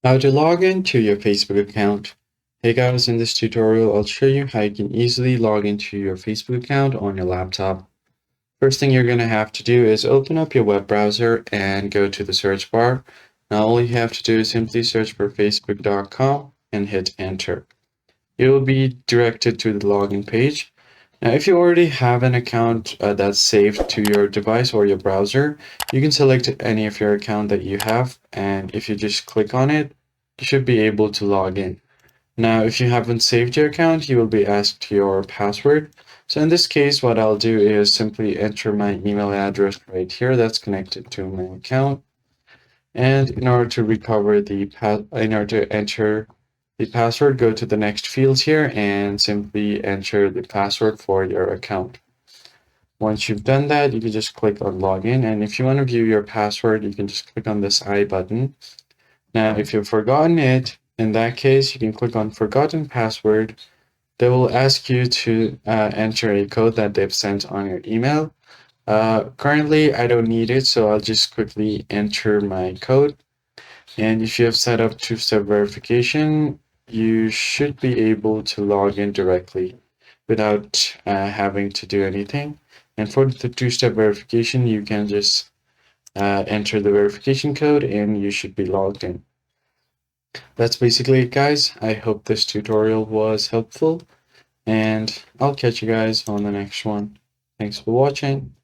How to log in to your Facebook account. Hey guys, in this tutorial, I'll show you how you can easily log into your Facebook account on your laptop. First thing you're going to have to do is open up your web browser and go to the search bar. Now all you have to do is simply search for facebook.com and hit enter. You will be directed to the login page. Now, if you already have an account that's saved to your device or your browser, you can select any of your account that you have, and if you just click on it, you should be able to log in. Now, if you haven't saved your account, you will be asked your password. So in this case, what I'll do is simply enter my email address right here that's connected to my account. And in order to recover in order to enter the password, go to the next fields here and simply enter the password for your account. Once you've done that, you can just click on login. And if you want to view your password, you can just click on this I button. Now, if you've forgotten it, in that case, you can click on forgotten password. They will ask you to enter a code that they've sent on your email. Currently, I don't need it, so I'll just quickly enter my code. And if you have set up two-step verification, you should be able to log in directly without having to do anything. And for the two-step verification, you can just enter the verification code and you should be logged in. That's basically it, guys. I hope this tutorial was helpful, and I'll catch you guys on the next one. Thanks for watching.